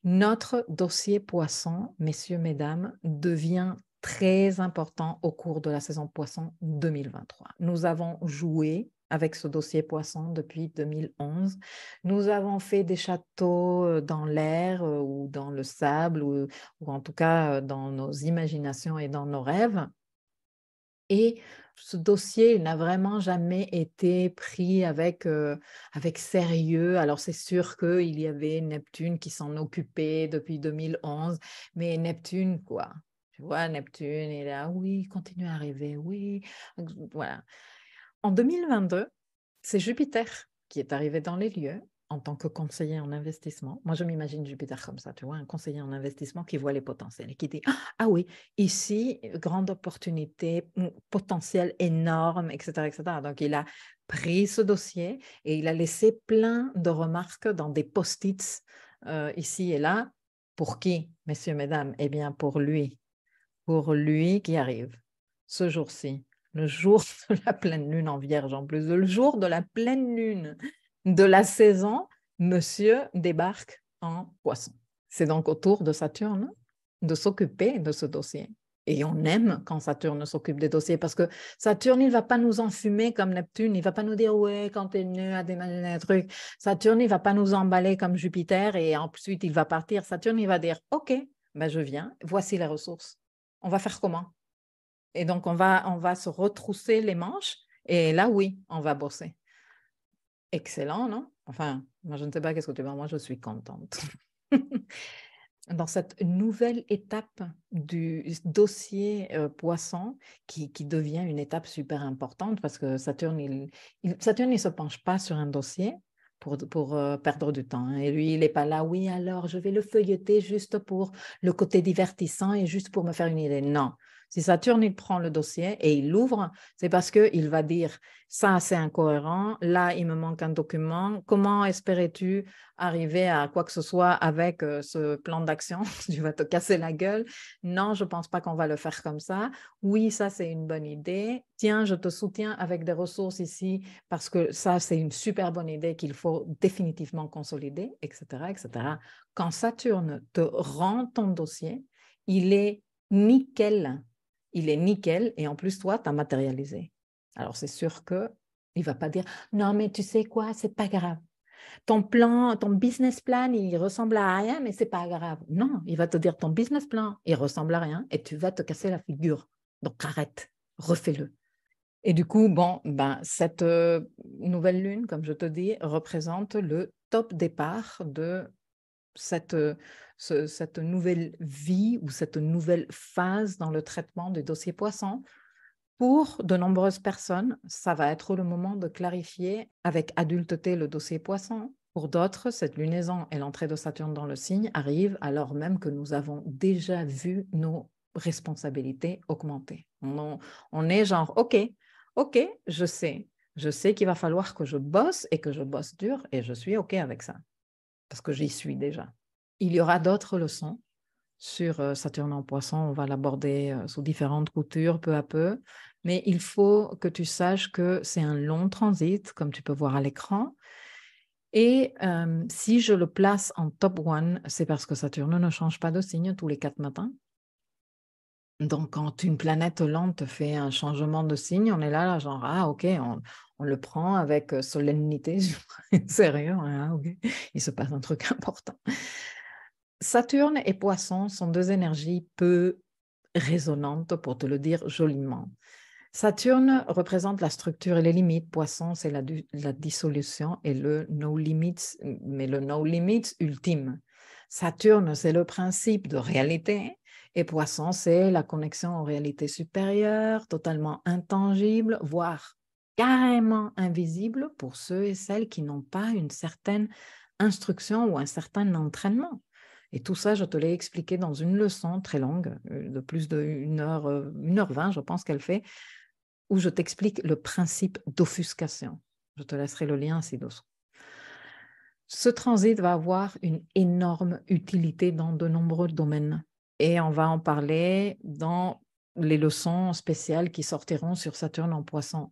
Notre dossier poisson, messieurs, mesdames, devient très important au cours de la saison poisson 2023. Nous avons joué avec ce dossier poisson depuis 2011. Nous avons fait des châteaux dans l'air ou dans le sable ou en tout cas dans nos imaginations et dans nos rêves. Et ce dossier n'a vraiment jamais été pris avec sérieux. Alors, c'est sûr qu'il y avait Neptune qui s'en occupait depuis 2011, mais Neptune, quoi. Tu vois, Neptune, il est là, oui, continue à rêver, oui. Voilà. En 2022, c'est Jupiter qui est arrivé dans les lieux en tant que conseiller en investissement. Moi, je m'imagine Jupiter comme ça, tu vois, un conseiller en investissement qui voit les potentiels et qui dit, ah oui, ici, grande opportunité, potentiel énorme, etc., etc. Donc, il a pris ce dossier et il a laissé plein de remarques dans des post-its ici et là. Pour qui, messieurs, mesdames? Eh bien, pour lui qui arrive ce jour-ci, le jour de la pleine lune en Vierge en plus, le jour de la pleine lune de la saison, monsieur débarque en Poisson. C'est donc au tour de Saturne de s'occuper de ce dossier. Et on aime quand Saturne s'occupe des dossiers parce que Saturne, il ne va pas nous enfumer comme Neptune, il ne va pas nous dire ouais, quand tu es venu à déménager un truc. Saturne, il ne va pas nous emballer comme Jupiter et ensuite il va partir. Saturne, il va dire ok, ben je viens, voici les ressources. On va faire comment? Et donc, on va se retrousser les manches et là, oui, on va bosser. Excellent, non? Enfin, moi, je ne sais pas qu'est-ce que tu vois, moi, je suis contente. Dans cette nouvelle étape du dossier poisson qui devient une étape super importante parce que Saturne, Saturne, il ne se penche pas sur un dossier pour perdre du temps. Hein. Et lui, il n'est pas là, oui, alors je vais le feuilleter juste pour le côté divertissant et juste pour me faire une idée. Non. Si Saturne, il prend le dossier et il l'ouvre, c'est parce qu'il va dire, ça, c'est incohérent, là, il me manque un document, comment espérais-tu arriver à quoi que ce soit avec ce plan d'action, tu vas te casser la gueule. Non, je ne pense pas qu'on va le faire comme ça. Oui, ça, c'est une bonne idée. Tiens, je te soutiens avec des ressources ici parce que ça, c'est une super bonne idée qu'il faut définitivement consolider, etc., etc. Quand Saturne te rend ton dossier, il est nickel. Il est nickel et en plus, toi, tu as matérialisé. Alors, c'est sûr qu'il ne va pas dire « Non, mais tu sais quoi, c'est pas grave. Ton plan, ton business plan, il ressemble à rien, mais c'est pas grave. » Non, il va te dire ton business plan, il ressemble à rien et tu vas te casser la figure. Donc arrête, refais-le. Et du coup, bon, ben, cette nouvelle lune, comme je te dis, représente le top départ de cette nouvelle vie ou cette nouvelle phase dans le traitement du dossier poisson. Pour de nombreuses personnes, ça va être le moment de clarifier avec adulteté le dossier poisson. Pour d'autres, cette lunaison et l'entrée de Saturne dans le signe arrivent alors même que nous avons déjà vu nos responsabilités augmenter. On est genre, ok, je sais qu'il va falloir que je bosse et que je bosse dur et je suis ok avec ça parce que j'y suis déjà. Il y aura d'autres leçons sur Saturne en Poisson, on va l'aborder sous différentes coutures peu à peu, mais il faut que tu saches que c'est un long transit, comme tu peux voir à l'écran, et si je le place en top one, c'est parce que Saturne ne change pas de signe tous les 4 matins. Donc, quand une planète lente fait un changement de signe, on est là genre, ah ok, on le prend avec solennité, sérieux, ah, ok, il se passe un truc important. Saturne et Poisson sont deux énergies peu résonantes, pour te le dire joliment. Saturne représente la structure et les limites. Poisson, c'est la dissolution et le no limits, mais le no limits ultime. Saturne, c'est le principe de réalité et Poisson, c'est la connexion aux réalités supérieures, totalement intangible, voire carrément invisible pour ceux et celles qui n'ont pas une certaine instruction ou un certain entraînement. Et tout ça, je te l'ai expliqué dans une leçon très longue, de plus d'1 heure, 1h20, je pense qu'elle fait, où je t'explique le principe d'offuscation. Je te laisserai le lien ci-dessous. Ce transit va avoir une énorme utilité dans de nombreux domaines. Et on va en parler dans les leçons spéciales qui sortiront sur Saturne en Poisson.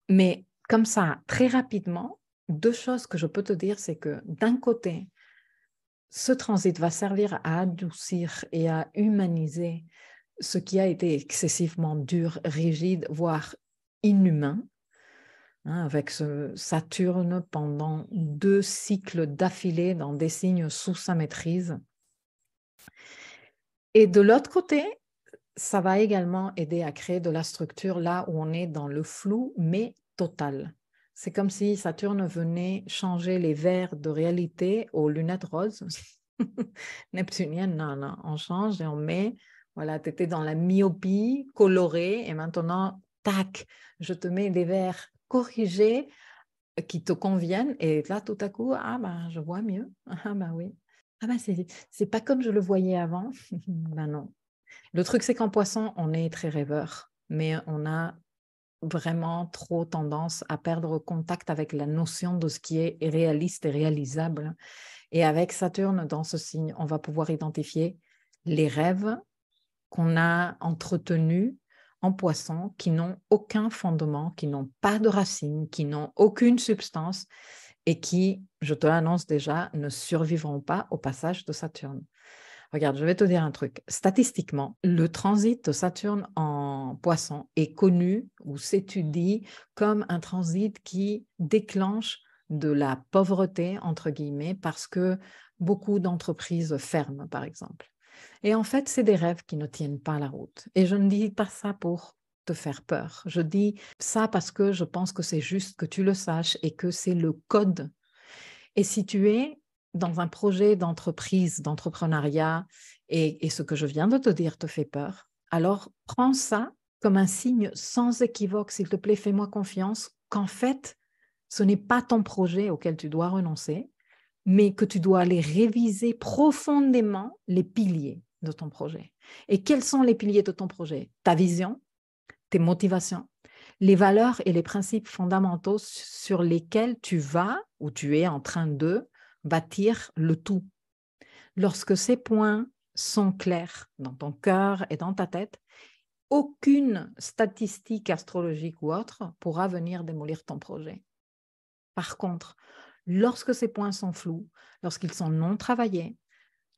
Mais comme ça, très rapidement, 2 choses que je peux te dire, c'est que d'un côté, ce transit va servir à adoucir et à humaniser ce qui a été excessivement dur, rigide, voire inhumain, hein, avec ce Saturne pendant 2 cycles d'affilée dans des signes sous sa maîtrise. Et de l'autre côté, ça va également aider à créer de la structure là où on est dans le flou, mais total. C'est comme si Saturne venait changer les verres de réalité aux lunettes roses. Neptunienne, non, on change et on met, voilà, tu étais dans la myopie colorée et maintenant, tac, je te mets des verres corrigés qui te conviennent et là, tout à coup, ah ben, je vois mieux. Ah ben oui. Ah ben, c'est pas comme je le voyais avant. Ben non. Le truc, c'est qu'en Poisson, on est très rêveur, mais on a vraiment trop tendance à perdre contact avec la notion de ce qui est réaliste et réalisable. Et avec Saturne dans ce signe, on va pouvoir identifier les rêves qu'on a entretenus en Poisson, qui n'ont aucun fondement, qui n'ont pas de racines, qui n'ont aucune substance et qui, je te l'annonce déjà, ne survivront pas au passage de Saturne. Regarde, je vais te dire un truc. Statistiquement, le transit de Saturne en Poisson est connu ou s'étudie comme un transit qui déclenche de la pauvreté, entre guillemets, parce que beaucoup d'entreprises ferment, par exemple. Et en fait, c'est des rêves qui ne tiennent pas la route. Et je ne dis pas ça pour te faire peur. Je dis ça parce que je pense que c'est juste que tu le saches et que c'est le code. Et si tu es dans un projet d'entreprise, d'entrepreneuriat, et ce que je viens de te dire te fait peur, alors prends ça comme un signe sans équivoque, s'il te plaît, fais-moi confiance, qu'en fait, ce n'est pas ton projet auquel tu dois renoncer, mais que tu dois aller réviser profondément les piliers de ton projet. Et quels sont les piliers de ton projet? Ta vision, tes motivations, les valeurs et les principes fondamentaux sur lesquels tu vas ou tu es en train de bâtir le tout. Lorsque ces points sont clairs dans ton cœur et dans ta tête, aucune statistique astrologique ou autre pourra venir démolir ton projet. Par contre, lorsque ces points sont flous, lorsqu'ils sont non travaillés,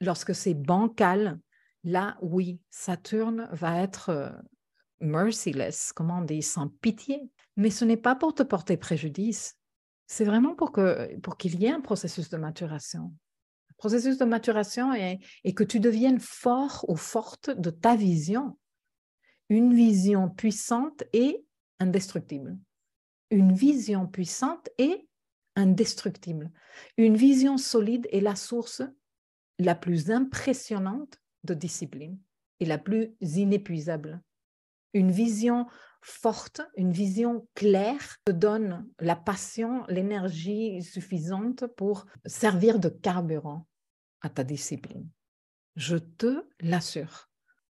lorsque c'est bancal, là, oui, Saturne va être merciless, comment on dit, sans pitié. Mais ce n'est pas pour te porter préjudice. C'est vraiment pour qu'il y ait un processus de maturation. Un processus de maturation et que tu deviennes fort ou forte de ta vision. Une vision puissante et indestructible. Une vision puissante et indestructible. Une vision solide est la source la plus impressionnante de discipline et la plus inépuisable. Une vision forte, une vision claire te donne la passion, l'énergie suffisante pour servir de carburant à ta discipline. Je te l'assure.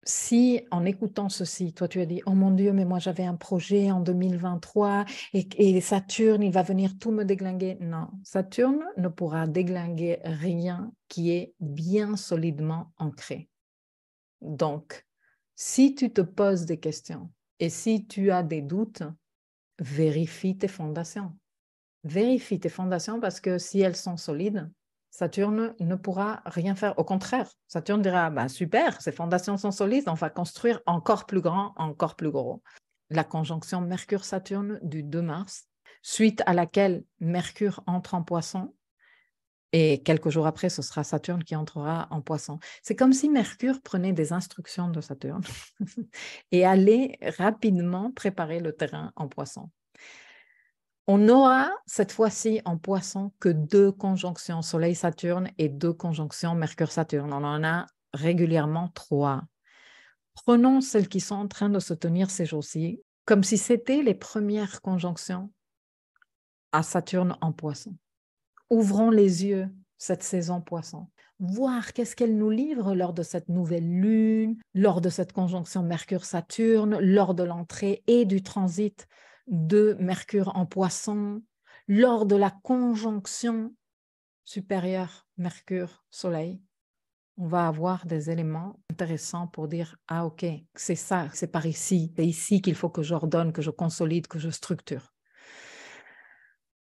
Si en écoutant ceci, toi tu as dit « Oh mon Dieu, mais moi j'avais un projet en 2023 et Saturne, il va venir tout me déglinguer. » Non, Saturne ne pourra déglinguer rien qui est bien solidement ancré. Donc, si tu te poses des questions et si tu as des doutes, vérifie tes fondations. Vérifie tes fondations parce que si elles sont solides, Saturne ne pourra rien faire. Au contraire, Saturne dira bah, « Super, ces fondations sont solides, on va construire encore plus grand, encore plus gros. » La conjonction Mercure-Saturne du 2 mars, suite à laquelle Mercure entre en Poisson, et quelques jours après, ce sera Saturne qui entrera en Poisson. C'est comme si Mercure prenait des instructions de Saturne et allait rapidement préparer le terrain en Poisson. On n'aura cette fois-ci en Poisson que 2 conjonctions Soleil-Saturne et 2 conjonctions Mercure-Saturne. On en a régulièrement 3. Prenons celles qui sont en train de se tenir ces jours-ci comme si c'était les premières conjonctions à Saturne en Poisson. Ouvrons les yeux cette saison Poisson, voir qu'est-ce qu'elle nous livre lors de cette nouvelle lune, lors de cette conjonction Mercure-Saturne, lors de l'entrée et du transit de Mercure en Poisson, lors de la conjonction supérieure Mercure-Soleil. On va avoir des éléments intéressants pour dire « Ah ok, c'est ça, c'est par ici, c'est ici qu'il faut que j'ordonne, que je consolide, que je structure. »